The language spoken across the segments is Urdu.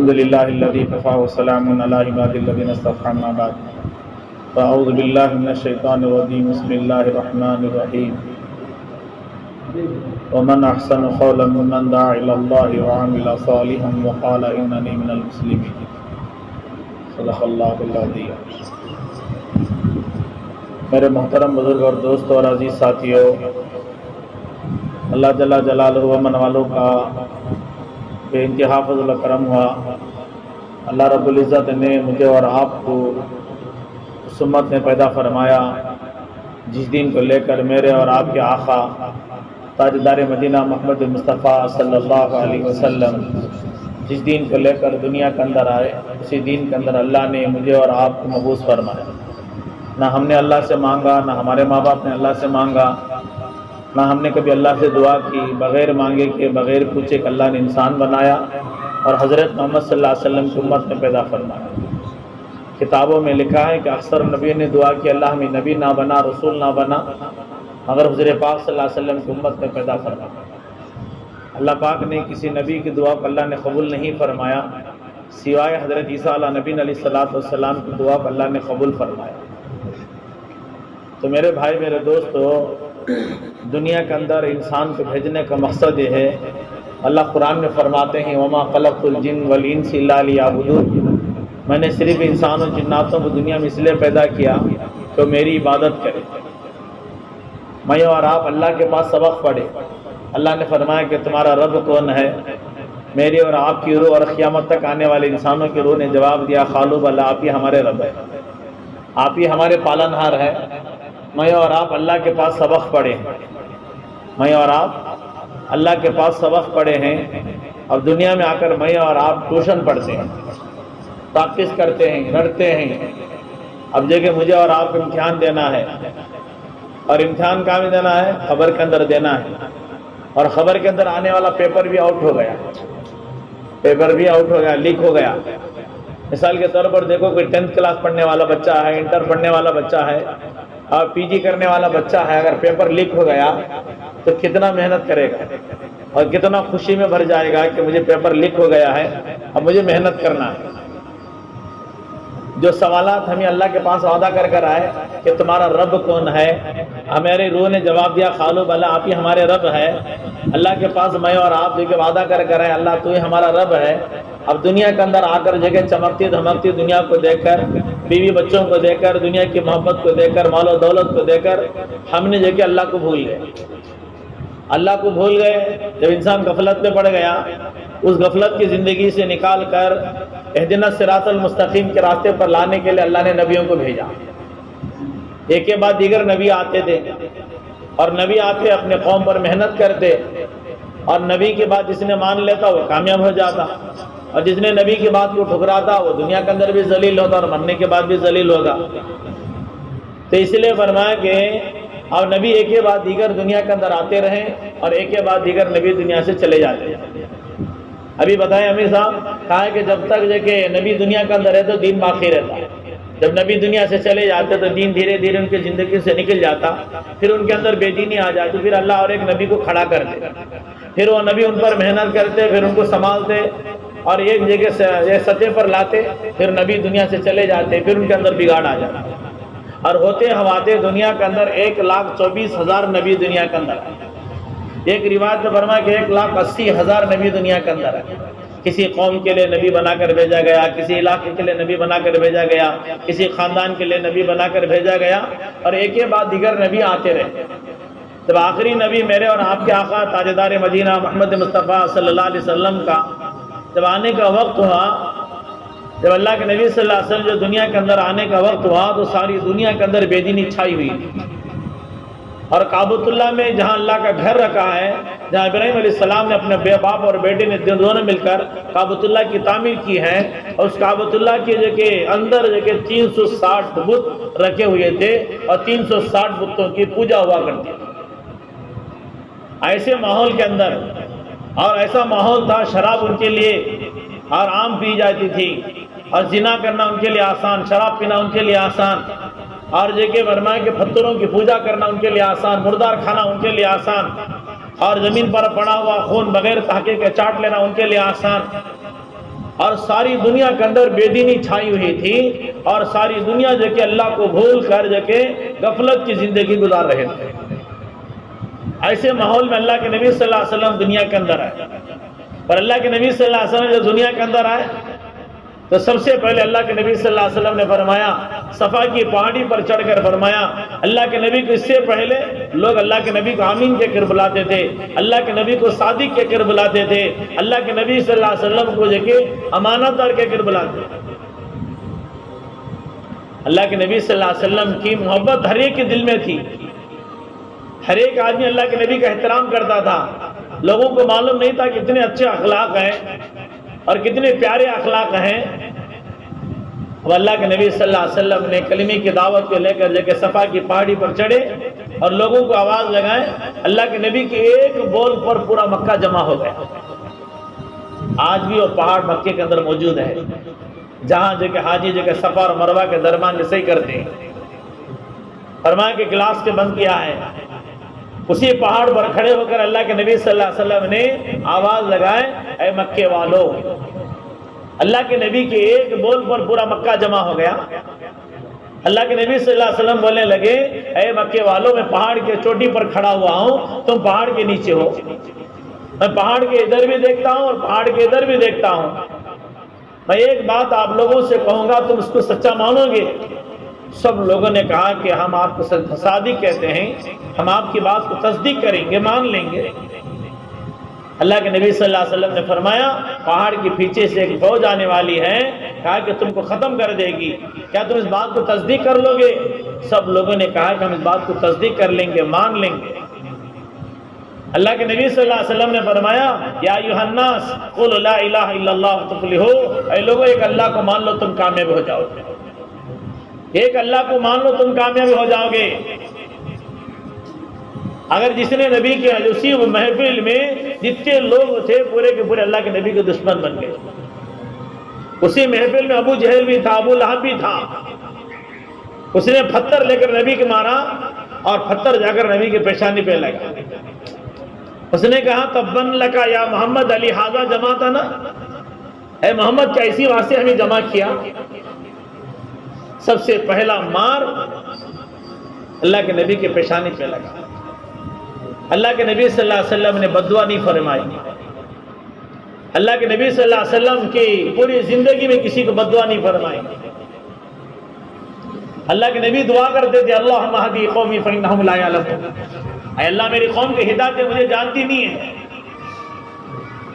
الحمد للہ الذی کفا وسلام علی عباد الذین اصطفى اما بعد فاعوذ باللہ من الشیطان الرجیم بسم اللہ الرحمن الرحیم ومن احسن قولا ممن دعا الی اللہ وعمل صالحا وقال اننی من المسلمین صدق اللہ العظیم۔ میرے محترم بزرگ اور دوست اور عزیز ساتھیوں، اللہ جل جلالہ و من والوں کا بے انتہا فضل و کرم ہوا۔ اللہ رب العزت نے مجھے اور آپ کو اس امت میں پیدا فرمایا جس دین کو لے کر میرے اور آپ کے آقا تاجدار مدینہ محمد مصطفیٰ صلی اللہ علیہ وسلم جس دین کو لے کر دنیا کے اندر آئے، اسی دین کے اندر اللہ نے مجھے اور آپ کو مبعوث فرمایا۔ نہ ہم نے اللہ سے مانگا، نہ ہمارے ماں باپ نے اللہ سے مانگا، نہ ہم نے کبھی اللہ سے دعا کی، بغیر مانگے کے بغیر پوچھے کہ اللہ نے انسان بنایا اور حضرت محمد صلی اللہ علیہ وسلم کی امت میں پیدا فرمایا۔ کتابوں میں لکھا ہے کہ اکثر نبی نے دعا کی اللہ ہمیں نبی نہ بنا، رسول نہ بنا، مگر حضور پاک صلی اللہ علیہ وسلم کی امت میں پیدا فرمایا۔ اللہ پاک نے کسی نبی کی دعا کو اللہ نے قبول نہیں فرمایا سوائے حضرت عیسیٰ علیہ نبی علیہ السلام کی دعا کو اللہ نے قبول فرمایا۔ تو میرے بھائی، میرے دوستو، دنیا کے اندر انسان کو بھیجنے کا مقصد یہ ہے۔ اللہ قرآن میں فرماتے ہیں وما خلقت الجن والانس الا لیعبدون، میں نے صرف انسان اور جناتوں کو دنیا میں اس لیے پیدا کیا کہ وہ میری عبادت کرے۔ میں اور آپ اللہ کے پاس سبق پڑھے۔ اللہ نے فرمایا کہ تمہارا رب کون ہے؟ میری اور آپ کی روح اور قیامت تک آنے والے انسانوں کی روح نے جواب دیا قالوا بلی، آپ ہی ہمارے رب ہے، آپ ہی ہمارے پالنہار ہے۔ میں اور آپ اللہ کے پاس سبق پڑھے ہیں، میں اور آپ اللہ کے پاس سبق پڑھے ہیں، اب دنیا میں آ کر میں اور آپ ٹیوشن پڑھتے ہیں، پریکٹس کرتے ہیں، لڑتے ہیں۔ اب دیکھیں مجھے اور آپ کو امتحان دینا ہے، اور امتحان کہاں میں دینا ہے؟ خبر کے اندر دینا ہے، اور خبر کے اندر آنے والا پیپر بھی آؤٹ ہو گیا، پیپر بھی آؤٹ ہو گیا، لیک ہو گیا۔ مثال کے طور پر دیکھو کوئی 10th کلاس پڑھنے والا بچہ ہے، انٹر پڑھنے والا بچہ ہے اور پی جی کرنے والا بچہ ہے، اگر پیپر لیک ہو گیا تو کتنا محنت کرے گا اور کتنا خوشی میں بھر جائے گا کہ مجھے پیپر لیک ہو گیا ہے، اب مجھے محنت کرنا ہے۔ جو سوالات ہمیں اللہ کے پاس وعدہ کر کر آئے کہ تمہارا رب کون ہے، ہماری روح نے جواب دیا قالوا بلی، آپ ہی ہمارے رب ہے۔ اللہ کے پاس میں اور آپ جو کہ وعدہ کر آئے اللہ تو ہی ہمارا رب ہے۔ اب دنیا کے اندر آ کر جگہ چمکتی دھمکتی دنیا کو دیکھ کر، بیوی بچوں کو دیکھ کر، دنیا کی محبت کو دیکھ کر، مال و دولت کو دیکھ کر ہم نے جو کہ اللہ کو بھول گئے، اللہ کو بھول گئے۔ جب انسان غفلت میں پڑ گیا، اس غفلت کی زندگی سے نکال کر اہدنا الصراط المستقیم کے راستے پر لانے کے لیے اللہ نے نبیوں کو بھیجا۔ ایک کے بعد دیگر نبی آتے تھے، اور نبی آتے اپنے قوم پر محنت کرتے، اور نبی کے بعد جس نے مان لیتا وہ کامیاب ہو جاتا، اور جس نے نبی کی بات کو ٹھکراتا وہ دنیا کے اندر بھی ذلیل ہوتا اور مرنے کے بعد بھی ذلیل ہوگا۔ تو اس لیے فرمایا کہ اب نبی ایک کے بعد دیگر دنیا کے اندر آتے رہیں، اور ایک کے بعد دیگر نبی دنیا سے چلے جاتے ہیں۔ ابھی بتائیں امیر صاحب، کہا ہے کہ جب تک کہ نبی دنیا کے اندر ہے تو دین باقی رہتا، جب نبی دنیا سے چلے جاتے تو دین دھیرے دھیرے ان کی زندگی سے نکل جاتا، پھر ان کے اندر بے دینی آ جاتی، پھر اللہ اور ایک نبی کو کھڑا کرتے، پھر وہ نبی ان پر محنت کرتے، پھر ان کو سنبھالتے اور ایک جگہ سے ایک سطح پر لاتے، پھر نبی دنیا سے چلے جاتے، پھر ان کے اندر بگاڑ آ جاتا، اور ہوتے ہواتے دنیا کے اندر 1,24,000 نبی دنیا کے اندر ہے۔ ایک روایت میں فرمایا کہ 1,80,000 نبی دنیا کے اندر ہے۔ کسی قوم کے لیے نبی بنا کر بھیجا گیا، کسی علاقے کے لیے نبی بنا کر بھیجا گیا، کسی خاندان کے لیے نبی بنا کر بھیجا گیا، اور ایک کے بعد دیگر نبی آتے رہے۔ جب آخری نبی میرے اور آپ کے آقا تاجدار مدینہ محمد مصطفیٰ صلی اللہ علیہ وسلم کا جب آنے کا وقت ہوا، جب اللہ کے نبی صلی اللہ علیہ وسلم جو دنیا کے اندر آنے کا وقت ہوا تو ساری دنیا کے اندر بے دینی چھائی ہوئی تھی، اور کعبۃ اللہ میں جہاں اللہ کا گھر رکھا ہے، جہاں ابراہیم علیہ السلام نے اپنے باپ اور بیٹے نے دونوں مل کر کعبۃ اللہ کی تعمیر کی ہے، اور اس کعبۃ اللہ کے جو کہ اندر جو کہ 360 بت رکھے ہوئے تھے، اور 360 بتوں کی پوجا ہوا کرتی تھی۔ ایسے ماحول کے اندر، اور ایسا ماحول تھا شراب ان کے لیے آرام پی جاتی تھی، اور زنا کرنا ان کے لیے آسان، شراب پینا ان کے لیے آسان، اور جگہ فرمایا کہ پتھروں کی پوجا کرنا ان کے لیے آسان، مردار کھانا ان کے لیے آسان، اور زمین پر پڑا ہوا خون بغیر تحقیق کے چاٹ لینا ان کے لیے آسان۔ اور ساری دنیا کے اندر بے دینی چھائی ہوئی تھی اور ساری دنیا جو کہ اللہ کو بھول کر جو کہ غفلت کی زندگی گزار رہے تھے. ایسے ماحول میں اللہ کے نبی صلی اللہ علیہ وسلم دنیا کے اندر آئے. اور اللہ کے نبی صلی اللہ علیہ وسلم جب دنیا کے اندر آئے تو سب سے پہلے اللہ کے نبی صلی اللہ علیہ وسلم نے فرمایا، صفا کی پہاڑی پر چڑھ کر فرمایا، اللہ کے نبی کو اس سے پہلے لوگ اللہ کے نبی کو آمین کہہ کر بلاتے تھے، اللہ کے نبی کو صادق کہہ کر بلاتے تھے، اللہ کے نبی صلی اللہ علیہ وسلم کو جو کہ امانت دار کہہ کر بلاتے تھے. اللہ کے نبی صلی اللہ علیہ وسلم کی محبت ہر ایک کے دل میں تھی. ہر ایک آدمی اللہ کے نبی کا احترام کرتا تھا. لوگوں کو معلوم نہیں تھا کتنے اچھے اخلاق ہیں اور کتنے پیارے اخلاق ہیں. اب اللہ کے نبی صلی اللہ علیہ وسلم نے کلمے کی دعوت کو لے کر جا کے صفا کی پہاڑی پر چڑھے اور لوگوں کو آواز لگائیں. اللہ کے نبی کے ایک بول پر پورا مکہ جمع ہو گیا. آج بھی وہ پہاڑ مکے کے اندر موجود ہے جہاں جو کہ حاجی جو کہ صفا اور مروہ کے درمیان میں صحیح کرتے ہیں. فرمایا کہ گلاس کے بند کیا ہے. اسی پہاڑ پر کھڑے ہو کر اللہ کے نبی صلی اللہ علیہ وسلم نے آواز لگائے، اے مکے والو. اللہ کے نبی کے ایک بول پر پورا مکہ جمع ہو گیا. اللہ کے نبی صلی اللہ علیہ وسلم بولنے لگے، اے مکے والو، میں پہاڑ کے چوٹی پر کھڑا ہوا ہوں، تم پہاڑ کے نیچے ہو. میں پہاڑ کے ادھر بھی دیکھتا ہوں اور پہاڑ کے ادھر بھی دیکھتا ہوں. میں ایک بات آپ لوگوں سے کہوں گا، تم اس کو سچا مانو گے؟ سب لوگوں نے کہا کہ ہم آپ کو صادق کہتے ہیں، ہم آپ کی بات کو تصدیق کریں گے، مان لیں گے. اللہ کے نبی صلی اللہ علیہ وسلم نے فرمایا، پہاڑ کے پیچھے سے ایک فوج آنے والی ہے، کہا کہ تم کو ختم کر دے گی، کیا تم اس بات کو تصدیق کر لو گے؟ سب لوگوں نے کہا کہ ہم اس بات کو تصدیق کر لیں گے، مان لیں گے. اللہ کے نبی صلی اللہ علیہ وسلم نے فرمایا، یا ایھا الناس قولوا لا الہ الا اللہ تفلحوا، اے لوگوں ایک اللہ کو مان لو تم کامیاب ہو جاؤ گے. ایک اللہ کو مان لو تم کامیاب ہو جاؤ گے. اگر جس نے نبی کے اسی محفل میں جتنے لوگ تھے پورے کے پورے اللہ کے نبی کے دشمن بن گئے. اسی محفل میں ابو جہل بھی تھا، ابو لہب بھی تھا. اس نے پتھر لے کر نبی کے مارا اور پتھر جا کر نبی کے پیشانی پہ لگا. اس نے کہا، تبن لکا یا محمد علی ھذا جمعتنا، اے محمد کیا اسی واسطے ہمیں جمع کیا؟ سب سے پہلا مار اللہ کے نبی کے پیشانی پہ لگا. اللہ کے نبی صلی اللہ علیہ وسلم نے بددعا نہیں فرمائی. اللہ کے نبی صلی اللہ علیہ وسلم کی پوری زندگی میں کسی کو بددعا نہیں فرمائی. اللہ کے نبی دعا کرتے تھے، اللہم اہدی قومی فانہم لا یعلمون، اے اللہ میری قوم کی ہدایت دے، مجھے جانتی نہیں ہے.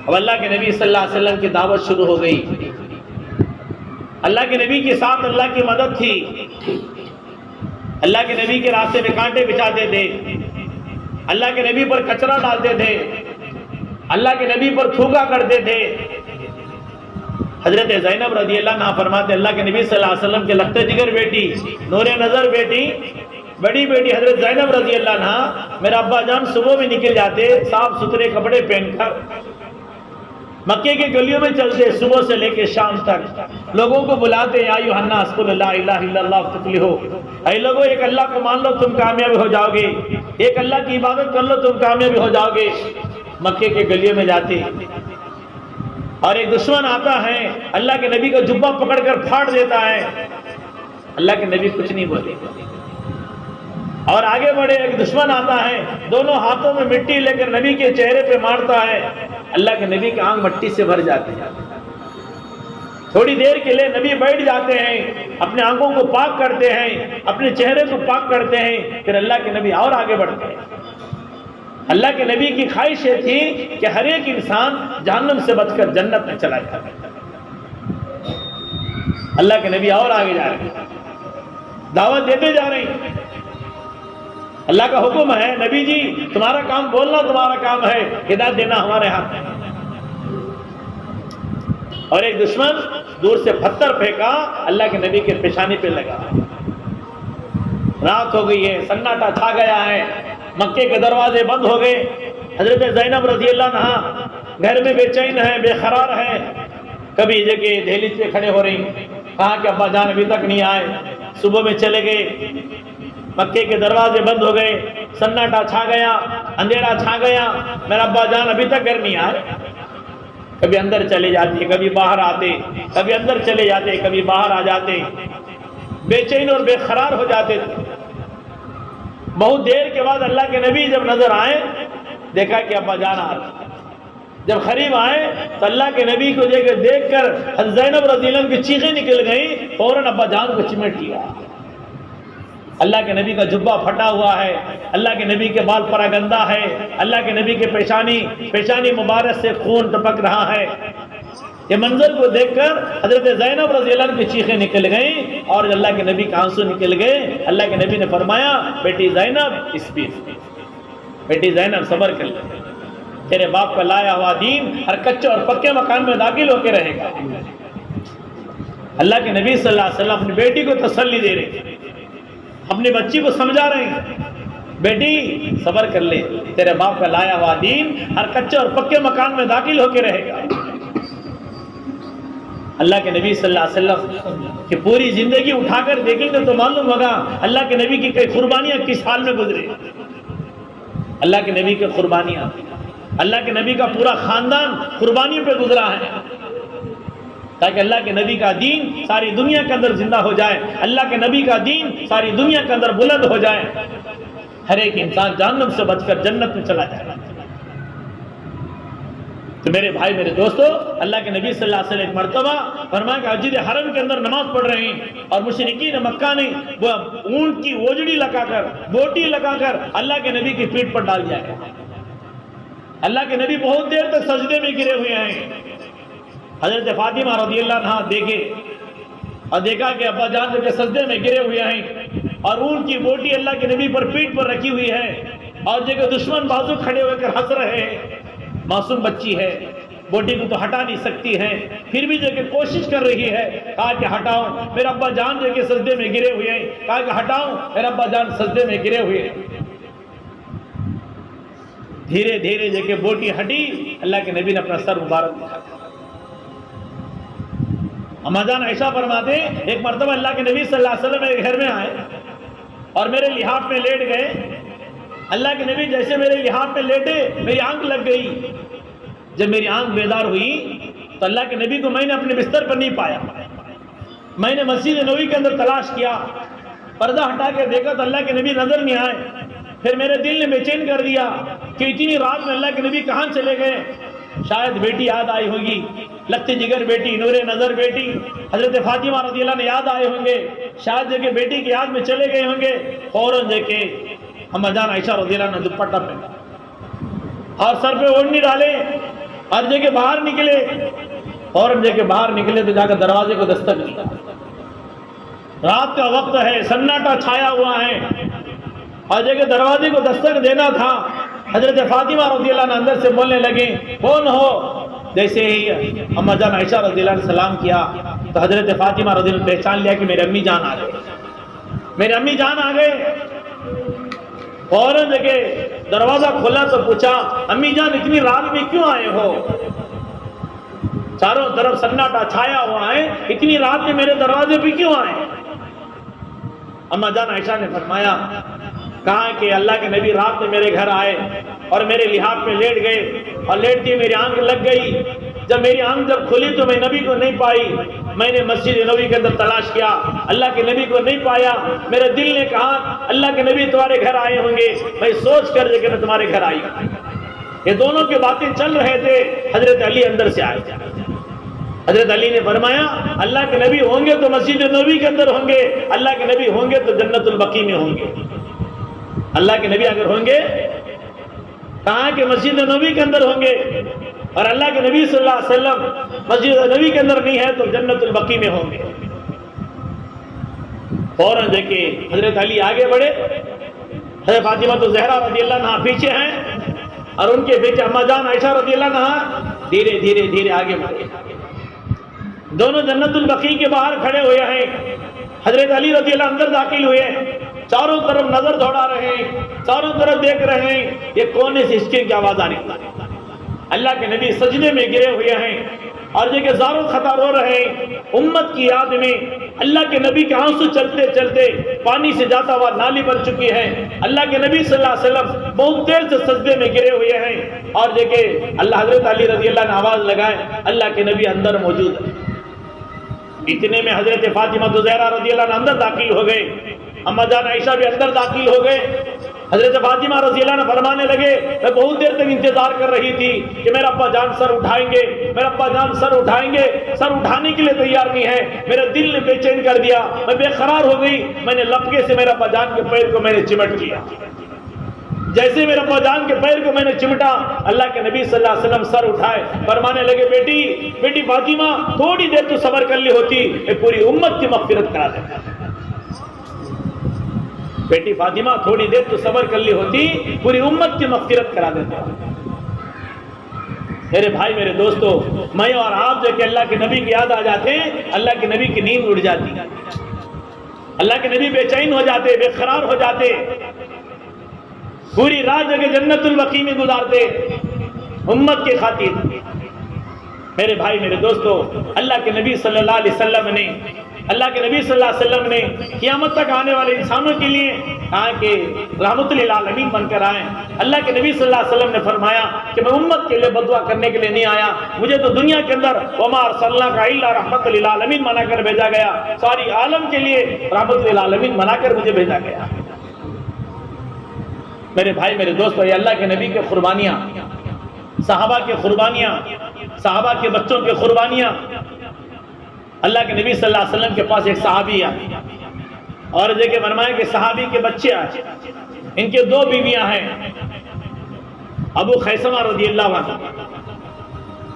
اب اللہ کے نبی صلی اللہ علیہ وسلم کی دعوت شروع ہو گئی. اللہ کے نبی کے ساتھ اللہ کی مدد تھی. اللہ کے نبی کے راستے میں کانٹے بچھاتے تھے، اللہ کے نبی پر کچرا ڈالتے تھے، اللہ کے نبی پر تھوکا کرتے تھے. حضرت زینب رضی اللہ عنہا فرماتے، اللہ کے نبی صلی اللہ علیہ وسلم کے لخت جگر بیٹی، نور نظر بیٹی، بڑی بیٹی حضرت زینب رضی اللہ عنہا، میرا ابا جان صبح میں نکل جاتے صاف ستھرے کپڑے پہن کر، مکے کے گلیوں میں چلتے صبح سے لے کے شام تک، لوگوں کو بلاتے، یا ایھا الناس قولوا لا الہ الا اللہ تفلحوا، اے لوگوں ایک اللہ کو مان لو تم کامیاب ہو جاؤ گے، ایک اللہ کی عبادت کر لو تم کامیاب ہو جاؤ گے. مکے کے گلیوں میں جاتے اور ایک دشمن آتا ہے، اللہ کے نبی کا جبہ پکڑ کر پھاڑ دیتا ہے. اللہ کے نبی کچھ نہیں بولے. اور آگے بڑھے، ایک دشمن آتا ہے، دونوں ہاتھوں میں مٹی لے کر نبی کے چہرے پہ مارتا ہے. اللہ کے نبی کے آنکھ مٹی سے بھر جاتے ہیں. تھوڑی دیر کے لیے نبی بیٹھ جاتے ہیں، اپنے آنکھوں کو پاک کرتے ہیں، اپنے چہرے کو پاک کرتے ہیں. پھر اللہ کے نبی اور آگے بڑھتے ہیں. اللہ کے نبی کی خواہش یہ تھی کہ ہر ایک انسان جہنم سے بچ کر جنت میں چلا جائے. اللہ کے نبی اور آگے جا رہے ہیں، دعوت دیتے جا رہے ہیں. اللہ کا حکم ہے، نبی جی تمہارا کام بولنا تمہارا کام ہے، ہدایت دینا ہمارے ہاتھ میں. اور ایک دشمن دور سے پتھر پھینکا، اللہ کے نبی کے پیشانی پہ لگا. رات ہو گئی ہے، سناٹا چھا گیا ہے، مکے کے دروازے بند ہو گئے. حضرت زینب رضی اللہ عنہا گھر میں بے چین ہے، بے قرار ہے. کبھی جگہ دہلیز پہ کھڑے ہو رہی، کہا کہ ابا جان ابھی تک نہیں آئے. صبح میں چلے گئے، مکے کے دروازے بند ہو گئے، سناٹا چھا گیا، اندھیرا چھا گیا، میرا ابا جان ابھی تک گھر نہیں آئے. کبھی اندر چلے جاتے، کبھی باہر آتے، کبھی اندر چلے جاتے، کبھی باہر آ جاتے، بے چین اور بے قرار ہو جاتے تھے۔ بہت دیر کے بعد اللہ کے نبی جب نظر آئے، دیکھا کہ ابا جان آ رہے۔ جب قریب آئے تو اللہ کے نبی کو دیکھ کر حضرت زینب رضی اللہ عنہ کی چیخیں نکل گئیں، فوراً ابا جان کو چمٹ لیا۔ اللہ کے نبی کا جبہ پھٹا ہوا ہے، اللہ کے نبی کے بال پراگندہ ہے، اللہ کے نبی کے پیشانی مبارک سے خون ٹپک رہا ہے۔ یہ منظر کو دیکھ کر حضرت زینب رضی اللہ عنہ کی چیخیں نکل گئیں اور اللہ کے نبی کا آنسو نکل گئے۔ اللہ کے نبی نے فرمایا، بیٹی زینب بیٹی زینب صبر کر لے، تیرے باپ کا لایا ہوا دین ہر کچے اور پکے مکان میں داخل ہو کے رہے گا۔ اللہ کے نبی صلی اللہ علیہ وسلم اپنی بیٹی کو تسلی دے رہے ہیں، اپنی بچی کو سمجھا رہے ہیں، بیٹی صبر کر لے، تیرے باپ کا لایا ہوا دین ہر کچے اور پکے مکان میں داخل ہو کے رہے گا۔ اللہ کے نبی صلی اللہ علیہ وسلم کی پوری زندگی اٹھا کر دیکھیں گے تو معلوم ہوگا اللہ کے نبی کی کئی قربانیاں کس حال میں گزرے۔ اللہ کے نبی کی قربانیاں، اللہ کے نبی کا پورا خاندان قربانیوں پہ گزرا ہے تاکہ اللہ کے نبی کا دین ساری دنیا کے اندر زندہ ہو جائے، اللہ کے نبی کا دین ساری دنیا کے اندر بلند ہو جائے، ہر ایک انسان جہنم سے بچ کر جنت میں چلا جائے۔ تو میرے بھائی میرے دوستو، اللہ کے نبی صلی اللہ علیہ وسلم ایک مرتبہ فرمایا کہ مسجد حرم کے اندر نماز پڑھ رہے ہیں اور مشرکین مکہ نے وہ اونٹ کی اوجڑی لگا کر، بوٹی لگا کر اللہ کے نبی کی پیٹھ پر ڈال دیا ہے۔ اللہ کے نبی بہت دیر تک سجدے میں گرے ہوئے ہیں۔ حضرت فاطمہ رضی اللہ عنہا دیکھے اور دیکھا کہ ابا جان جب سجدے میں گرے ہوئے ہیں اور اونٹ کی بوٹی اللہ کے نبی پر پیٹھ پر رکھی ہوئی ہے اور جگہ دشمن بازو کھڑے ہو کر ہنس رہے ہیں۔ معصوم بچی ہے، بوٹی کو تو ہٹا نہیں سکتی ہے، پھر بھی جو کہ کوشش کر رہی ہے، کہا کہ ہٹاؤ، میرا ابا جان جو کہ سجدے میں گرے ہوئے ہیں، کہا کہ ہٹاؤ، میرا ابا جان سجدے میں گرے ہوئے ہیں۔ دھیرے دھیرے جو کہ بوٹی ہٹی، اللہ کے نبی نے اپنا سر مبارک دکھایا۔ اما جان عائشہ فرماتے ہیں ایک مرتبہ اللہ کے نبی صلی اللہ علیہ وسلم میرے گھر میں آئے اور میرے لحاف میں لیٹ گئے۔ اللہ کے نبی جیسے میرے لحاف میں لیٹے میری آنکھ لگ گئی۔ جب میری آنکھ بیدار ہوئی تو اللہ کے نبی کو میں نے اپنے بستر پر نہیں پایا۔ میں نے مسجد نبوی کے اندر تلاش کیا، پردہ ہٹا کے دیکھا تو اللہ کے نبی نظر نہیں آئے۔ پھر میرے دل نے بے چین کر دیا کہ اتنی رات میں اللہ کے نبی کہاں چلے گئے۔ شاید بیٹی یاد آئی ہوگی، لگتی جگر بیٹی، نور نظر بیٹی حضرت فاطمہ رضی اللہ عنہ یاد آئے ہوں گے، شاید جو کہ بیٹی کی یاد میں چلے گئے ہوں گے۔ فوراً جو کہ اما جان عائشہ رضی اللہ عنہ دوپٹہ پہنا اور سر پہ اوڑھنی ڈالے اور جو کہ باہر نکلے۔ فوراً جو کہ باہر نکلے تو جا کر دروازے کو دستک دی۔ رات کا وقت ہے، سناٹا چھایا ہوا ہے اور جو کہ دروازے کو دستک دینا تھا۔ حضرت فاطمہ رضی اللہ عنہ اندر سے بولنے لگے، کون ہو؟ جیسے ہی اما جان عائشہ رضی اللہ عنہ سلام کیا تو حضرت فاطمہ رضی اللہ عنہ پہچان لیا کہ میرے امی جان آ گئے، میرے امی جان آ گئے۔ فوراً جگہ دروازہ کھولا تو پوچھا، امی جان اتنی رات میں کیوں آئے ہو؟ چاروں طرف سناٹا چھایا ہوا ہے، اتنی رات میں میرے دروازے پہ کیوں آئے؟ اما جان عائشہ نے فرمایا، کہا کہ اللہ کے نبی رات میں میرے گھر آئے اور میرے لحاف میں لیٹ گئے اور لیٹتی میری آنکھ لگ گئی۔ جب میری آنکھ جب کھلی تو میں نبی کو نہیں پائی۔ میں نے مسجد نبوی کے اندر تلاش کیا، اللہ کے نبی کو نہیں پایا۔ میرے دل نے کہا اللہ کے نبی تمہارے گھر آئے ہوں گے، میں سوچ کر کہ میں تمہارے گھر آئی۔ یہ دونوں کی باتیں چل رہے تھے، حضرت علی اندر سے آئے۔ حضرت علی نے فرمایا اللہ کے نبی ہوں گے تو مسجد نبوی کے اندر ہوں گے، اللہ کے نبی ہوں گے تو جنت البقیع میں ہوں گے۔ اللہ کے نبی اگر ہوں گے، کہاں کہ مسجد نبوی کے اندر ہوں گے، اور اللہ کے نبی صلی اللہ علیہ وسلم مسجد نبوی کے اندر نہیں ہے تو جنت البقیع میں ہوں گے۔ فوراً دیکھیں حضرت علی آگے بڑھے، حضرت فاطمہ تو زہرا رضی اللہ عنہا پیچھے ہیں اور ان کے بیٹے اما جان عائشہ رضی اللہ عنہا دھیرے دھیرے دھیرے آگے بڑھے۔ دونوں جنت البقیع کے باہر کھڑے ہوئے ہیں۔ حضرت علی رضی اللہ اندر داخل ہوئے، چاروں طرف نظر دوڑا رہے ہیں، چاروں طرف دیکھ رہے ہیں یہ کونے سے ہچکے کی آواز آ رہی ہے۔ اللہ کے نبی سجدے میں گرے ہوئے ہیں، اور یہ کہ زاروں خطا رو رہے ہیں امت کی یاد میں. اللہ کے نبی کے آنسو چلتے چلتے پانی سے جاتا ہوا نالی بن چکی ہے. اللہ کے نبی صلی اللہ علیہ وسلم بہت دیر سے سجدے میں گرے ہوئے ہیں. اور یہ کہ اللہ حضرت علی رضی اللہ نے آواز لگائے اللہ کے نبی اندر موجود ہے. اتنے میں حضرت فاطمہ زہرا رضی اللہ عنہ اندر داخل ہو گئے. اما جان عائشہ بھی اندر داخل ہو گئے. حضرت فاطمہ رضی اللہ عنہ فرمانے لگے میں بہت دیر تک انتظار کر رہی تھی کہ میرا ابا جان سر اٹھائیں گے, میرا ابا جان سر اٹھائیں گے. سر اٹھانے کے لیے تیار نہیں ہے. میرا دل نے بے چین کر دیا, میں بے قرار ہو گئی. میں نے لپکے سے میرا ابا جان کے پیر کو میں نے چمٹ لیا. جیسے میرے ابا جان کے پیر کو میں نے چمٹا, اللہ کے نبی صلی اللہ علیہ وسلم سر اٹھائے, فرمانے لگے بیٹی فاطمہ تھوڑی دیر تو صبر کر لی ہوتی, میں پوری امت کی مغفرت کرا دیتا. بیٹی فاطمہ تھوڑی دیر تو صبر کر لی ہوتی, پوری امت کی مغفرت کرا دیتا. میرے بھائی میرے دوستو, میں اور آپ جو کہ اللہ کے نبی کی یاد آ جاتے ہیں, اللہ کے نبی کی نیند اڑ جاتی, اللہ کے نبی بے چین ہو جاتے, بے قرار ہو جاتے, پوری رات جگہ جنت البقیع میں گزارتے امت کے خاطر. میرے بھائی میرے دوستو, اللہ کے نبی صلی اللہ علیہ وسلم نے قیامت تک آنے والے انسانوں کے لیے کہا کہ رحمت للعالمین بن کر آئیں. اللہ کے نبی صلی اللہ علیہ وسلم نے فرمایا کہ میں امت کے لیے بددعا کرنے کے لیے نہیں آیا, مجھے تو دنیا کے اندر وما ارسلناک الا رحمت للعالمین بنا کر بھیجا گیا, ساری عالم کے لیے رحمت للعالمین بنا کر مجھے بھیجا گیا. میرے بھائی میرے دوستو, یہ اللہ کے نبی کے قربانیاں, صحابہ کے قربانیاں, صحابہ کے بچوں کے قربانیاں. اللہ کے نبی صلی اللہ علیہ وسلم کے پاس ایک صحابی آئے اور دیکھیں فرمایا کہ صحابی کے بچے آئے, ان کے 2 بیویاں ہیں, ابو خیثمہ رضی اللہ عنہ.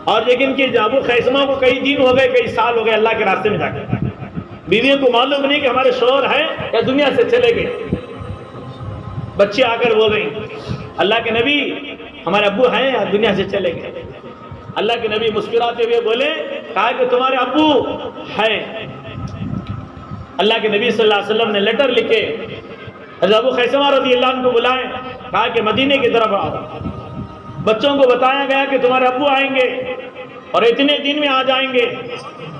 اور لیکن کہ ابو خیثمہ کو کئی دن ہو گئے, کئی سال ہو گئے اللہ کے راستے میں جا کے. بیویوں کو معلوم نہیں کہ ہمارے شوہر ہیں یا دنیا سے چلے گئے. بچے آ کر بول رہے ہیں اللہ کے نبی ہمارے ابو ہیں یا دنیا سے چلے گئے. اللہ کے نبی مسکراتے ہوئے بولے, کہا کہ تمہارے ابو ہیں. اللہ کے نبی صلی اللہ علیہ وسلم نے لیٹر لکھے حضرت ابو خیثمہ رضی اللہ عنہ کو بلائے, کہا کہ مدینے کی طرف آؤ. بچوں کو بتایا گیا کہ تمہارے ابو آئیں گے اور اتنے دن میں آ جائیں گے.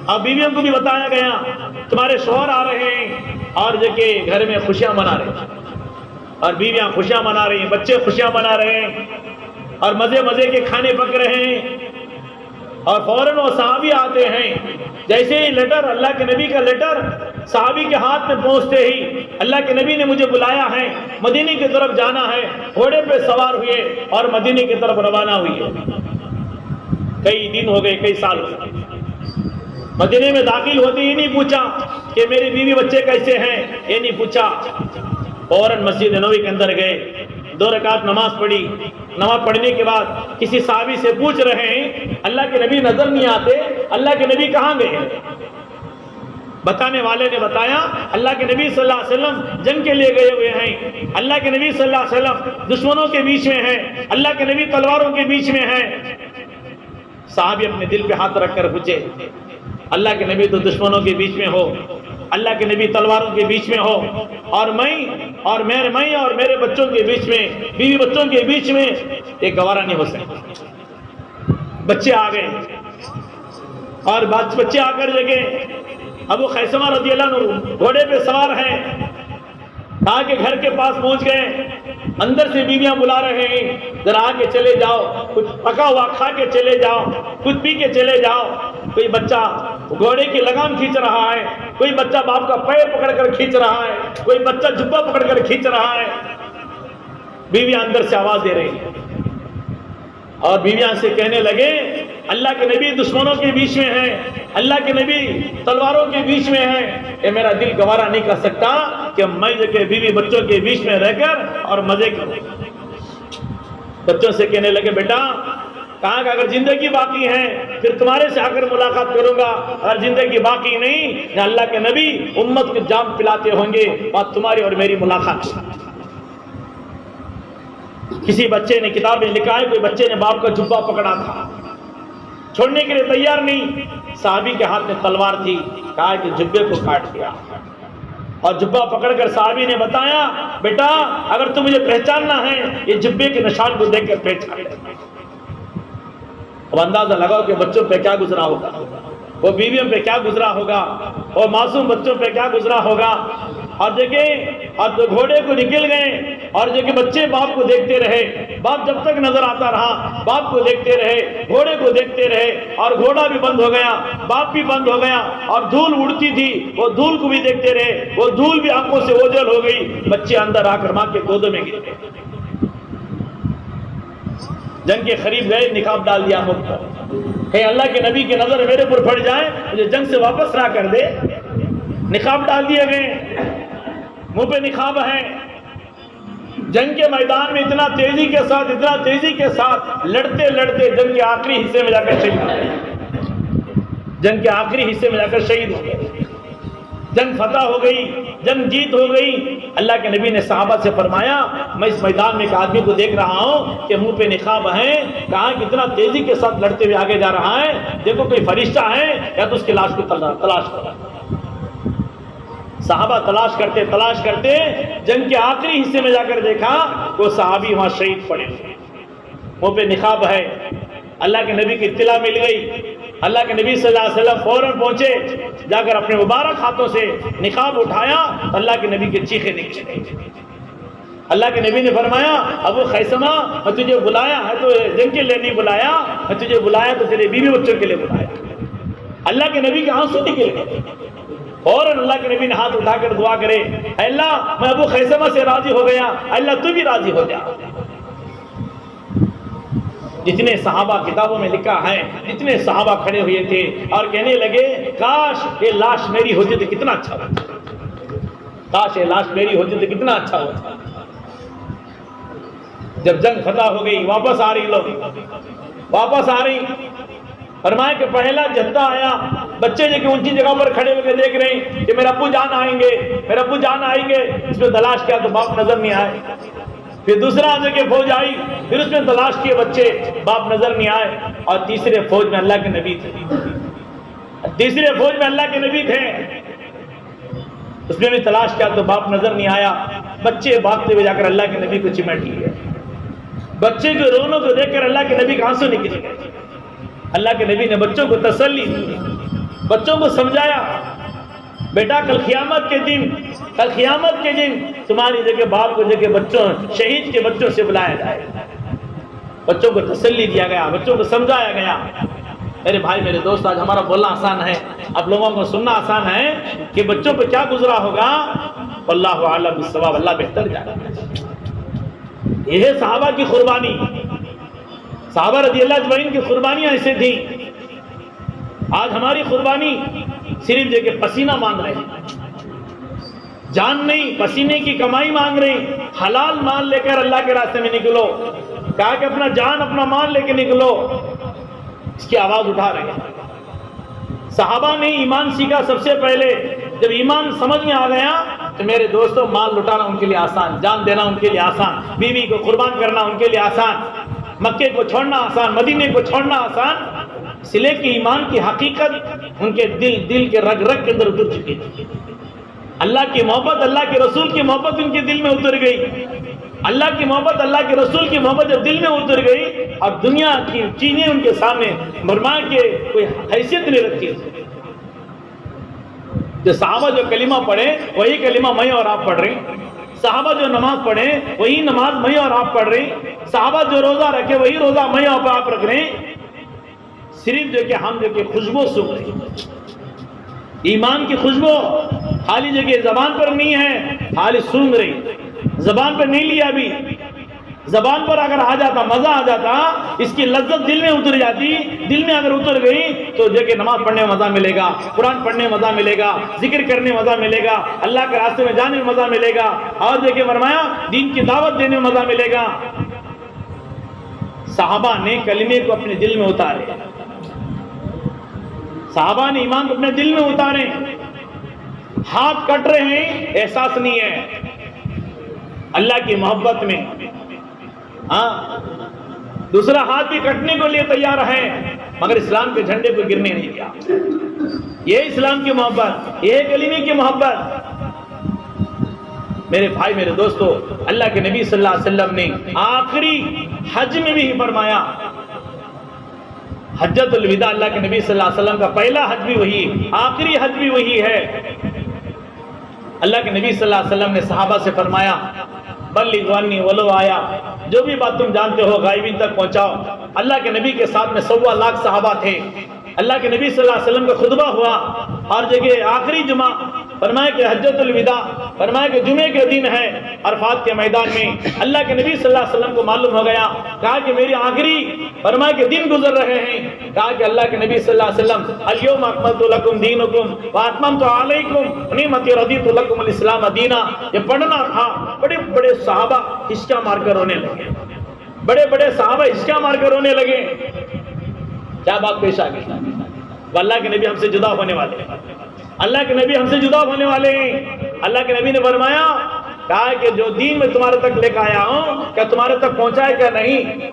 اور بیویوں کو بھی بتایا گیا تمہارے شوہر آ رہے ہیں اور جو کہ گھر میں خوشیاں منا رہے ہیں. اور بیویاں خوشیاں منا رہی ہیں, بچے خوشیاں منا رہے ہیں اور مزے مزے کے کھانے پک رہے ہیں. اور فوراً وہ صحابی آتے ہیں. جیسے ہی لیٹر, اللہ کے نبی کا لیٹر صحابی کے ہاتھ میں پہنچتے ہی اللہ کے نبی نے مجھے بلایا ہے, مدینے کی طرف جانا ہے. گھوڑے پہ سوار ہوئے اور مدینے کی طرف روانہ ہوئے. کئی دن ہو گئے, کئی سال ہو گئے. مدینے میں داخل ہوتے ہی نہیں پوچھا کہ میری بیوی بچے کیسے ہیں, یہ نہیں پوچھا. فوراً مسجد نبوی کے اندر گئے, 2 رکعت نماز پڑھی. نماز پڑھنے کے بعد کسی صحابی سے پوچھ رہے ہیں اللہ کے نبی نظر نہیں آتے, اللہ کے نبی کہاں گئے؟ بتانے والے نے بتایا اللہ کے نبی صلی اللہ علیہ وسلم جنگ کے لیے گئے ہوئے ہیں. اللہ کے نبی صلی اللہ علیہ وسلم دشمنوں کے بیچ میں ہیں, اللہ کے نبی تلواروں کے بیچ میں ہیں. صحابی اپنے دل پہ ہاتھ رکھ کر پوچھے اللہ کے نبی تو دشمنوں کے بیچ میں ہو, اللہ کے نبی تلواروں کے بیچ میں ہو, اور میں اور میرے بچوں کے بیچ میں, بیوی بچوں کے بیچ میں یہ گوارا نہیں ہو سکتا. بچے آ گئے اور بچے آ کر جگہ ابو خیثمہ رضی اللہ عنہ گھوڑے پہ سوار ہیں. کہا کہ گھر کے پاس پہنچ گئے. اندر سے بیویاں بلا رہے ہیں ذرا آ کے چلے جاؤ, کچھ پکا ہوا کھا کے چلے جاؤ, کچھ پی کے چلے جاؤ. کوئی بچہ گھوڑے کی لگام کھینچ رہا ہے, کوئی بچہ باپ کا پیر پکڑ کر کھینچ رہا ہے, کوئی بچہ جبہ پکڑ کر کھینچ رہا ہے. بیویاں اندر سے آواز دے رہی ہیں اور بیویاں سے کہنے لگے اللہ کے نبی دشمنوں کے بیچ میں ہیں, اللہ کے نبی تلواروں کے بیچ میں ہیں. یہ میرا دل گوارا نہیں کر سکتا کہ میں کے بیوی بچوں کے بیچ میں رہ کر اور مزے کروں. بچوں سے کہنے لگے بیٹا, کہا کہ اگر زندگی باقی ہے پھر تمہارے سے آ کر ملاقات کروں گا, اگر زندگی باقی نہیں اللہ کے نبی امت کو جام پلاتے ہوں گے اور تمہاری اور میری ملاقات. کسی بچے نے کتاب میں لکھا ہے کوئی بچے نے باپ کا جبہ پکڑا تھا, چھوڑنے کے لیے تیار نہیں. صحابی کے ہاتھ میں تلوار تھی, کہا کہ جبے کو کاٹ دیا. اور جبہ پکڑ کر صحابی نے بتایا بیٹا اگر تم مجھے پہچاننا ہے یہ جبے کے نشان کو دیکھ کر پہچان لے. اب اندازہ لگاؤ کہ بچوں پہ کیا گزرا ہوگا، وہ بیویوں پہ کیا گزرا ہوگا، اور معصوم بچوں پہ کیا گزرا ہوگا۔ اور دیکھیں، اور تو گھوڑے کو نکل گئے، اور جو کہ بچے باپ کو دیکھتے رہے، باپ جب تک نظر آتا رہا باپ کو دیکھتے رہے، گھوڑے کو دیکھتے رہے، اور گھوڑا بھی بند ہو گیا، باپ بھی بند ہو گیا، اور دھول اڑتی تھی وہ دھول کو بھی دیکھتے رہے، وہ دھول بھی آنکھوں سے اوجھل ہو گئی، بچے اندر آ کر ماں کے گودوں میں گر گئے۔ جنگ کے قریب گئے، نقاب ڈال دیا منہ پر، کہ اللہ کے نبی کی نظر میرے پر پڑ جائے، مجھے جنگ سے واپس نہ کر دے۔ نقاب ڈال دیے گئے، منہ پہ نقاب ہے۔ جنگ کے میدان میں اتنا تیزی کے ساتھ لڑتے لڑتے جنگ کے آخری حصے میں جا کر شہید ہو گئے، جنگ کے آخری حصے میں جا کر شہید ہو گئے۔ جنگ فتح ہو گئی، جنگ جیت ہو گئی۔ اللہ کے نبی نے صحابہ سے فرمایا، میں اس میدان میں ایک آدمی کو دیکھ رہا ہوں کہ منہ پہ نقاب ہے، کہا کہ اتنا تیزی کے ساتھ لڑتے ہوئے آگے جا رہا ہے، دیکھو کوئی فرشتہ ہے یا تو اس کی لاش کو تلاش کرو۔ صحابہ تلاش کرتے جنگ کے آخری حصے میں جا کر دیکھا وہ صحابی وہاں شہید پڑے، منہ پہ نقاب ہے۔ اللہ کے نبی کی اطلاع مل گئی، اللہ کے نبی صلی اللہ علیہ وسلم فوراً پہنچے، جا کر اپنے مبارک ہاتھوں سے نقاب اٹھایا، اللہ کے نبی کی چیخیں نکل گئی۔ اللہ کے نبی نے فرمایا، ابو خیثمہ میں تجھے بلایا ہے تو جنگ کے لیے نہیں بلایا، میں تجھے بلایا تو تیرے بیوی بچوں کے لیے بلایا۔ اللہ کے نبی کے آنسو نکل گئے، فوراً اللہ کے نبی نے ہاتھ اٹھا کر دعا کرے، اے اللہ میں ابو خیثمہ سے راضی ہو گیا، اللہ تو بھی راضی ہو جا۔ جتنے صحابہ کتابوں میں لکھا ہے، جتنے صحابہ کھڑے ہوئے تھے اور کہنے لگے کاش یہ لاش میری ہوتی تو کتنا اچھا ہوتا، کاش یہ لاش میری ہوتی تو کتنا اچھا ہوتا۔ جب جنگ فتح ہو گئی، واپس آ رہی لوگ، واپس آ رہی، فرمایا کہ پہلا جتھا آیا، بچے جو کہ اونچی جگہ پر کھڑے ہوئے دیکھ رہے ہیں کہ میرا ابو جان آئیں گے، میرا ابو جان آئیں گے، اس میں تلاش کیا تو باپ نظر نہیں آئے۔ پھر دوسرا جو کہ فوج آئی، پھر اس میں تلاش کیے بچے، باپ نظر نہیں آئے، اور تیسرے فوج میں اللہ کے نبی تھے، تیسرے فوج میں اللہ کے نبی تھے، اس میں بھی تلاش کیا تو باپ نظر نہیں آیا۔ بچے بھاگتے ہوئے جا کر اللہ کے نبی کو چمٹ لیے، بچے کے رونے کو دیکھ کر اللہ کے نبی کے آنسو نکل گئے۔ اللہ کے نبی نے بچوں کو تسلی دی، بچوں کو سمجھایا، بیٹا کل قیامت کے دن تمہاری جگہ باپ کو جگہ بچوں، شہید کے بچوں سے بلایا جائے۔ بچوں کو تسلی دیا گیا، بچوں کو سمجھایا گیا۔ میرے بھائی میرے دوست، آج ہمارا بولنا آسان ہے، آپ لوگوں کو سننا آسان ہے کہ بچوں پہ کیا گزرا ہوگا، واللہ اعلم بالصواب، اللہ بہتر جانا۔ یہ ہے صحابہ کی قربانی، صحابہ رضی اللہ اجمعین کی قربانیاں ایسے تھیں۔ آج ہماری قربانی صرف جو کہ پسینہ مانگ رہے ہیں، جان نہیں، پسینے کی کمائی مانگ رہے ہیں۔ حلال مال لے کر اللہ کے راستے میں نکلو، کہا کہ اپنا جان اپنا مال لے کے نکلو، اس کی آواز اٹھا رہے ہیں۔ صحابہ نے ایمان سیکھا سب سے پہلے، جب ایمان سمجھ میں آ گیا تو میرے دوستوں مال لٹانا ان کے لیے آسان، جان دینا ان کے لیے آسان، بیوی کو قربان کرنا ان کے لیے آسان، مکے کو چھوڑنا آسان، مدینے کو چھوڑنا آسان، اس لیے کہ ایمان کی حقیقت ان کے دل کے رگ رگ کے اندر اتر چکی تھی۔ اللہ کی محبت، اللہ کے رسول کی محبت ان کے دل میں اتر گئی۔ اللہ کی محبت، اللہ کے رسول کی محبت جب دل میں اتر گئی اور دنیا کی چیزیں ان کے سامنے مرما کے کوئی حیثیت نہیں رکھی۔ جو صحابہ جو کلمہ پڑھے وہی کلمہ میں اور آپ پڑھ رہے ہیں، صحابہ جو نماز پڑھے وہی نماز میں اور آپ پڑھ رہے ہیں، صحابہ جو روزہ رکھے وہی روزہ میں اور آپ رکھ رہے ہیں۔ صرف جو کہ ہم جو کہ خوشبو سونگ رہے ہیں، ایمان کی خوشبو خالی جو کہ زبان پر نہیں ہے، خالی سونگ رہی، زبان پر نہیں لیا ابھی، زبان پر اگر آ جاتا مزہ آ جاتا، اس کی لذت دل میں اتر جاتی، دل میں اگر اتر گئی تو جو کہ نماز پڑھنے میں مزہ ملے گا، قرآن پڑھنے میں مزہ ملے گا، ذکر کرنے میں مزہ ملے گا، اللہ کے راستے میں جانے میں مزہ ملے گا، اور جو کہ فرمایا دین کی دعوت دینے میں مزہ ملے گا۔ صحابہ نے کلمے کو اپنے دل میں اتارے، صحابہ نے ایمان کو اپنے دل میں اتارے۔ ہاتھ کٹ رہے ہیں، احساس نہیں ہے اللہ کی محبت میں، ہاں دوسرا ہاتھ بھی کٹنے کو لیے تیار ہے، مگر اسلام کے جھنڈے کو گرنے نہیں دیا۔ یہ اسلام کی محبت، یہ کلمے کی محبت۔ میرے بھائی میرے دوستو، اللہ کے نبی صلی اللہ علیہ وسلم نے آخری حج میں بھی فرمایا، حجۃ الوداع اللہ کے نبی صلی اللہ علیہ وسلم کا پہلا حج بھی وہی، آخری حج بھی وہی ہے۔ اللہ کے نبی صلی اللہ علیہ وسلم نے صحابہ سے فرمایا بلغوا عنی ولو آیا، جو بھی بات تم جانتے ہو غائبین تک پہنچاؤ۔ اللہ کے نبی کے ساتھ میں 1.25 لاکھ صحابہ تھے۔ اللہ کے نبی صلی اللہ علیہ وسلم کا خطبہ ہوا، ہر جگہ آخری جمعہ، فرمایا کہ حجۃ الوداع، فرمایا کہ جمعے کے دن ہے عرفات کے میدان میں۔ اللہ کے نبی صلی اللہ علیہ وسلم کو معلوم ہو گیا، کہا کہ میری آخری فرمایا کہ دن گزر رہے ہیں۔ کہا کہ اللہ کے نبی صلی اللہ علیہ وسلم الیوم اکملت لکم دینکم واتممت علیکم نعمتی رضیت لکم الاسلام دینا، یہ پڑھنا تھا۔ بڑے بڑے صحابہ ہچکیاں مار کر رونے لگے، بڑے بڑے صحابہ ہچکیاں مار کر رونے لگے۔ کیا بات پیش آ گئی؟ وہ اللہ کے نبی ہم سے جدا ہونے والے ہیں، اللہ کے نبی ہم سے جدا ہونے والے ہیں۔ اللہ کے نبی نے فرمایا، کہا کہ جو دین میں تمہارے تک لے کے آیا ہوں کیا تمہارے تک پہنچائے کیا نہیں؟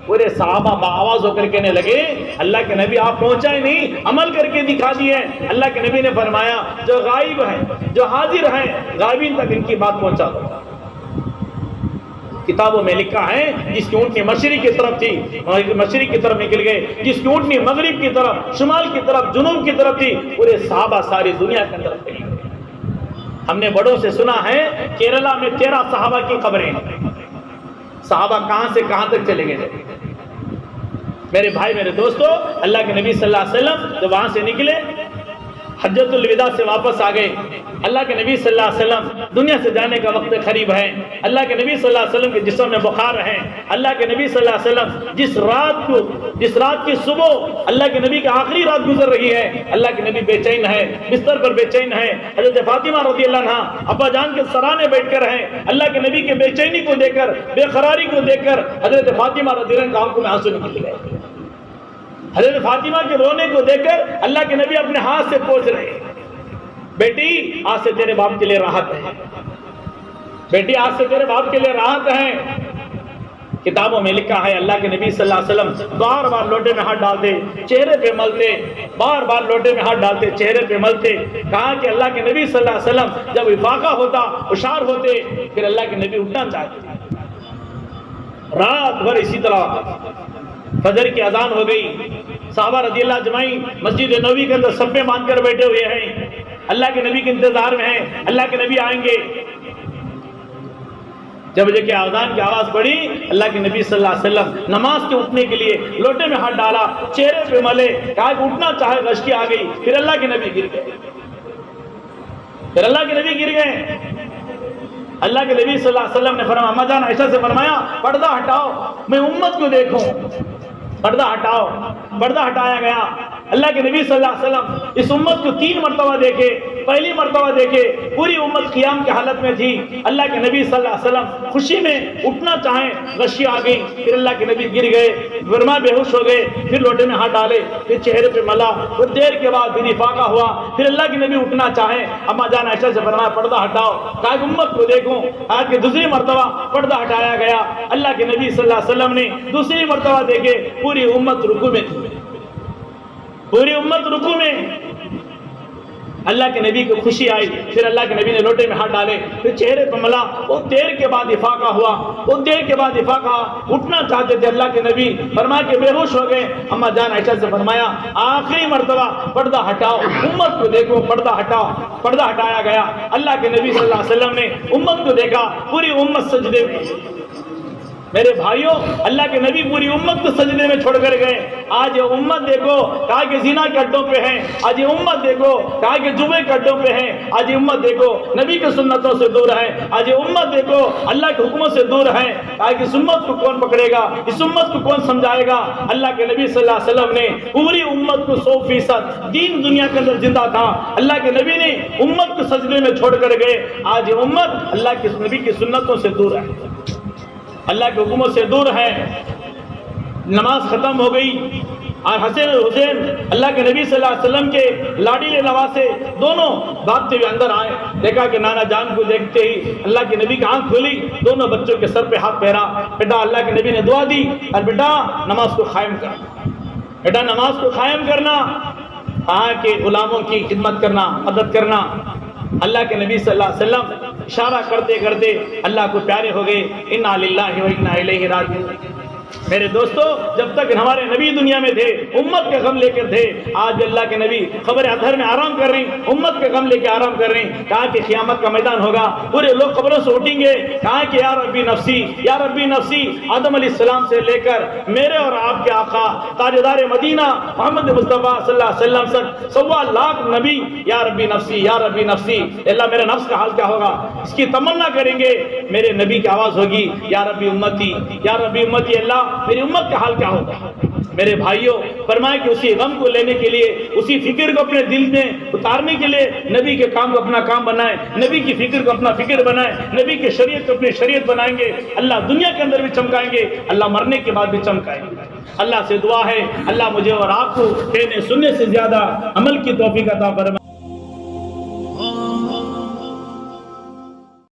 پورے صحابہ بآواز ہو کر کہنے لگے اللہ کے نبی آپ پہنچائے نہیں، عمل کر کے دکھا دیے۔ اللہ کے نبی نے فرمایا جو غائب ہیں، جو حاضر ہیں، غائبین تک ان کی بات پہنچا دو۔ کتابوں میں لکھا ہے جس کی اونٹنی مشرق کی طرف تھی مشرق کی طرف نکل گئے، جس کی اونٹنی مغرب کی طرف، شمال کی طرف، جنوب کی طرف تھی، پورے صحابہ ساری دنیا کے اندر پھیل گئے۔ ہم نے بڑوں سے سنا ہے کیرلا میں 13 صحابہ کی قبریں ہیں۔ صحابہ کہاں سے کہاں تک چلے گئے؟ میرے بھائی میرے دوستو، اللہ کے نبی صلی اللہ علیہ وسلم جب وہاں سے نکلے، حجۃ الوداع سے واپس آ گئے۔ اللہ کے نبی صلی اللہ علیہ وسلم دنیا سے جانے کا وقت قریب ہے۔ اللہ کے نبی صلی اللہ علیہ وسلم کے جسم میں بخار ہے۔ اللہ کے نبی صلی اللہ علیہ وسلم جس رات کی صبح اللہ کے نبی کی آخری رات گزر رہی ہے، اللہ کے نبی بے چین ہے، بستر پر بے چین ہے۔ حضرت فاطمہ رضی اللہ عنہا ابا جان کے سرانے بیٹھ کر ہیں۔ اللہ کے نبی کے بے چینی کو دیکھ کر، بے قراری کو دیکھ کر حضرت فاطمہ رضی اللہ عنہا کی آنکھوں میں آنسو نکل گئے۔ حضرت فاطمہ کے رونے کو دیکھ کر اللہ کے نبی اپنے ہاتھ سے پوچھ رہے ہیں، بیٹی آج سے تیرے باپ کے لیے راحت ہے، بیٹی آج سے تیرے باپ کے لیے راحت ہے۔ کتابوں میں لکھا ہے اللہ کے نبی صلی اللہ علیہ وسلم بار بار لوٹے میں ہاتھ ڈالتے، چہرے پہ ملتے، بار بار لوٹے میں ہاتھ ڈالتے، چہرے پہ ملتے۔ کہا کہ اللہ کے نبی صلی اللہ علیہ وسلم جب افاقہ ہوتا، اشار ہوتے، پھر اللہ کے نبی اٹھنا چاہتے۔ رات بھر اسی طرح فجر کی اذان ہو گئی، صحابہ رضی اللہ اجمعین مسجد نبوی کے اندر صفیں باندھ کر بیٹھے ہوئے ہیں، اللہ کے نبی کے انتظار میں ہیں، اللہ کے نبی آئیں گے۔ جب جب کہ اذان کی آواز پڑی، اللہ کے نبی صلی اللہ علیہ وسلم نماز کے اٹھنے کے لیے لوٹے میں ہاتھ ڈالا، چہرے پہ ملے، کہا کہ اٹھنا چاہے، غشکی آ گئی، پھر اللہ کے نبی گر گئے، پھر اللہ کے نبی گر گئے۔ اللہ کے نبی صلی اللہ علیہ وسلم نے فرمایا، اما جان عائشہ سے فرمایا پردہ ہٹاؤ میں امت کو دیکھوں، پردہ ہٹاؤ، پردہ ہٹایا گیا۔ اللہ کے نبی صلی اللہ علیہ وسلم اس امت کو 3 مرتبہ دیکھے۔ پہلی مرتبہ دیکھے پوری امت قیام کی حالت میں تھی، اللہ کے نبی صلی اللہ علیہ وسلم خوشی میں اٹھنا چاہیں، غشی آ گئی، پھر اللہ کے نبی گر گئے، ورما بے ہوش ہو گئے، پھر لوٹے میں ہاتھ ڈالے، پھر چہرے پہ ملا، پھر دیر کے بعد پھر افاقہ ہوا، پھر اللہ کے نبی اٹھنا چاہیں، اما جان عائشہ سے فرمایا پردہ ہٹاؤ، کہا کہ امت کو دیکھوں۔ آج کے دوسری مرتبہ پردہ ہٹایا گیا، اللہ کے نبی صلی اللہ علیہ وسلم نے دوسری مرتبہ دیکھے، پوری امت رکوع میں تھی، پوری امت رکوع میں۔ اللہ کے نبی کو خوشی آئی، پھر اللہ کے نبی نے لوٹے میں ہاتھ ڈالے، پھر چہرے پہ ملا، بہت دیر کے بعد افاقہ ہوا، بہت دیر کے بعد افاقہ، اٹھنا چاہتے تھے اللہ کے نبی، فرمایا کہ بے ہوش ہو گئے۔ اما جان عائشہ سے فرمایا آخری مرتبہ پردہ ہٹاؤ، امت کو دیکھو، پردہ ہٹاؤ، پردہ ہٹایا گیا۔ اللہ کے نبی صلی اللہ علیہ وسلم نے امت کو دیکھا، پوری امت سجدے میں۔ میرے بھائیوں، اللہ کے نبی پوری امت کو سجدے میں چھوڑ کر گئے۔ آج یہ امت دیکھو، کہا کہ زنا کے اڈوں پہ ہیں، آج یہ امت دیکھو، کہا کہ جوے کے اڈوں پہ ہیں، آج یہ امت دیکھو نبی کی سنتوں سے دور ہے، آج یہ امت دیکھو اللہ کے حکموں سے دور ہے۔ کہا کہ اس امت کو کون پکڑے گا، اس امت کو کون سمجھائے گا؟ اللہ کے نبی صلی اللہ علیہ وسلم نے پوری امت کو 100% دین دنیا کے اندر زندہ تھا، اللہ کے نبی نے امت کو سجدے میں چھوڑ کر گئے۔ آج یہ امت اللہ کے نبی کی سنتوں سے دور ہے، اللہ کے حکموں سے دور ہے۔ نماز ختم ہو گئی اور حسین اور حسین اللہ کے نبی صلی اللہ علیہ وسلم کے لاڈیلے نواسے دونوں بھاگتے ہوئے اندر آئے، دیکھا کہ نانا جان کو دیکھتے ہی اللہ کی نبی کی آنکھ کھلی، دونوں بچوں کے سر پہ ہاتھ پھیرا، بیٹا اللہ کے نبی نے دعا دی، اور بیٹا نماز کو قائم کر، بیٹا نماز کو قائم کرنا، کہ غلاموں کی خدمت کرنا، مدد کرنا۔ اللہ کے نبی صلی اللہ علیہ وسلم اشارہ کرتے کرتے اللہ کو پیارے ہو گئے، انا للہ و انا الیہ راجعون۔ میرے دوستو، جب تک ہمارے نبی دنیا میں تھے امت کے غم لے کر تھے. آج اللہ کے نبی قبر اطہر میں آرام کر رہے ہیں، امت کے غم لے کے آرام کر رہے ہیں. کہا کہ قیامت کا میدان ہوگا، پورے لوگ قبروں سے اٹھیں گے. کہا کہ یا ربی نفسی یا ربی نفسی. آدم علیہ السلام سے لے کر میرے اور آپ کے آقا تاجدار مدینہ محمد مصطفیٰ صلی اللہ علیہ وسلم تک 1.25 لاکھ نبی یا ربی نفسی یا ربی نفسی. اللہ میرے نفس کا حال کیا ہوگا، اس کی تمنا کریں گے. میرے نبی کی آواز ہوگی یا ربی امتی یا ربی امتی. اللہ میری امت کا حال کیا ہوگا. میرے بھائیوں، فرمائے کہ اسی غم کو لینے کے لیے، اسی فکر کو اپنے دل میں اتارنے کے لیے نبی کے کام کو اپنا کام بنائیں، نبی کی فکر کو اپنا فکر بنائیں، نبی کی شریعت کو اپنی شریعت بنائیں گے. اللہ دنیا کے اندر بھی چمکائیں گے، اللہ مرنے کے بعد بھی چمکائیں گے. اللہ سے دعا ہے اللہ مجھے اور آپ کو کہنے سننے سے زیادہ عمل کی توفیق عطا فرمائے.